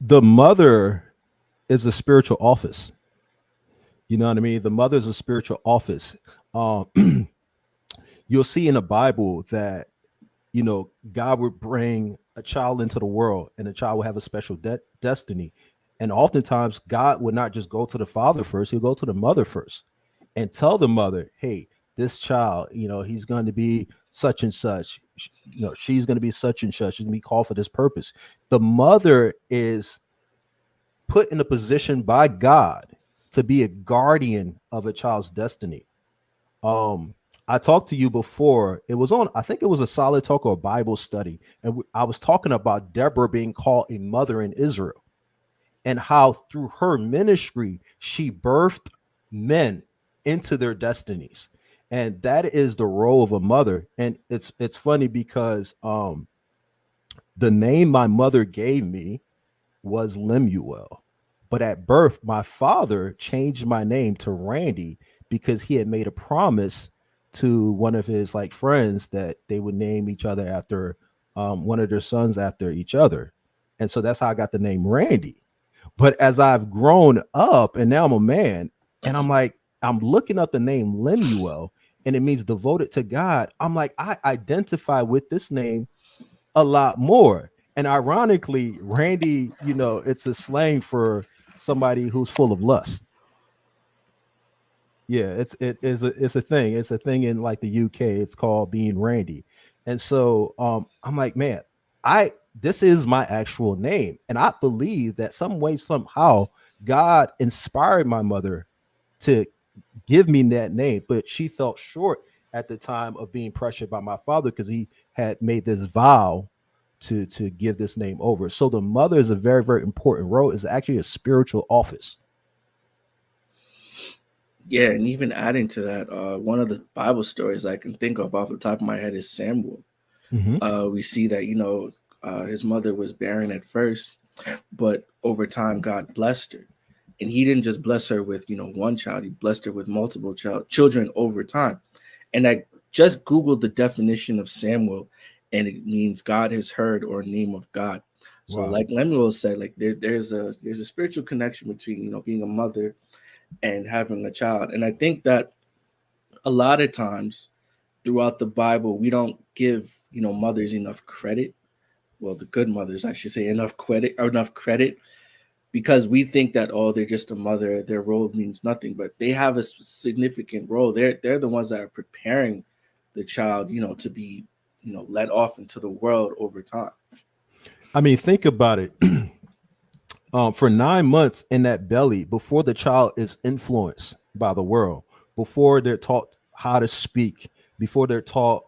the mother is a spiritual office. You know what I mean? The mother is a spiritual office. Um, you'll see in the Bible that God would bring a child into the world, and the child will have a special destiny. And oftentimes, God would not just go to the father first; he'll go to the mother first, and tell the mother, "Hey, this child, he's going to be such and such. She's going to be such and such. She's going to be called for this purpose." The mother is put in a position by God to be a guardian of a child's destiny. Um, I talked to you before. It was on, I think it was a Solid Talk or a Bible study, and I was talking about Deborah being called a mother in Israel, and how through her ministry she birthed men into their destinies, and that is the role of a mother. And it's funny because the name my mother gave me was Lemuel. But at birth, my father changed my name to Randy because he had made a promise to one of his friends that they would name each other after one of their sons after each other. And so that's how I got the name Randy. But as I've grown up and now I'm a man, and I'm looking up the name Lemuel, and it means devoted to God. I'm like, I identify with this name a lot more. And ironically, Randy, it's a slang for somebody who's full of lust. Yeah, it's a thing. It's a thing in the UK. It's called being Randy. And so I'm like, man, this is my actual name. And I believe that some way, somehow, God inspired my mother to give me that name, but she felt short at the time of being pressured by my father because he had made this vow to give this name over. So the mother is a very, very important role. It's actually a spiritual office. Yeah, and even adding to that, one of the Bible stories I can think of off the top of my head is Samuel. We see that his mother was barren at first, but over time God blessed her, and He didn't just bless her with one child; He blessed her with multiple children over time. And I just Googled the definition of Samuel, and it means God has heard, or name of God. So, Wow. like Lemuel said, there's a spiritual connection between being a mother and having a child. And I think that a lot of times throughout the Bible, we don't give mothers enough credit. Well, the good mothers, I should say, enough credit, because we think that, oh, they're just a mother, their role means nothing, but they have a significant role. They're the ones that are preparing the child, to be let off into the world over time. I mean, think about it. For 9 months in that belly, before the child is influenced by the world, before they're taught how to speak, before they're taught,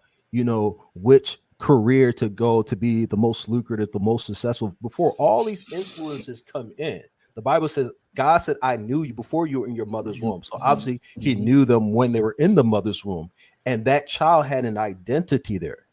which career to go to be the most lucrative, the most successful, before all these influences come in, the Bible says, God said, I knew you before you were in your mother's womb. So obviously He knew them when they were in the mother's womb. And that child had an identity there.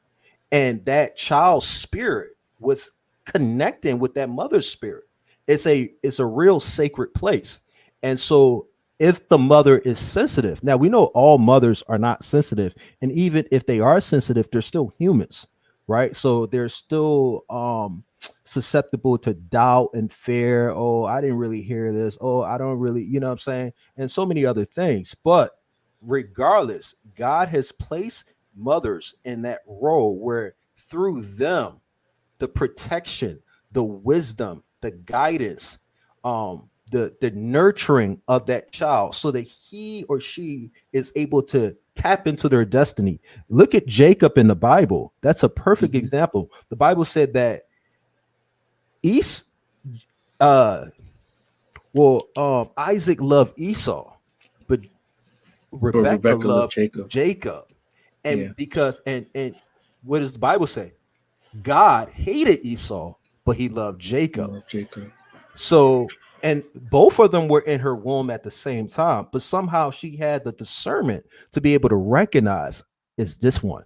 And that child's spirit was connecting with that mother's spirit. It's a real sacred place. And so if the mother is sensitive, now we know all mothers are not sensitive, and even if they are sensitive, they're still humans, right? So they're still susceptible to doubt and fear. Oh, I didn't really hear this. Oh, I don't really, what I'm saying, and so many other things. But regardless, God has placed mothers in that role where through them, the protection, the wisdom, the guidance, the nurturing of that child, so that he or she is able to tap into their destiny. Look at Jacob in the Bible. That's a perfect example. The Bible said that Isaac loved Esau, but Rebecca loved Jacob. And Yeah. because and what does the Bible say? God hated Esau, but He loved Jacob. So, and both of them were in her womb at the same time, but somehow she had the discernment to be able to recognize, is this one.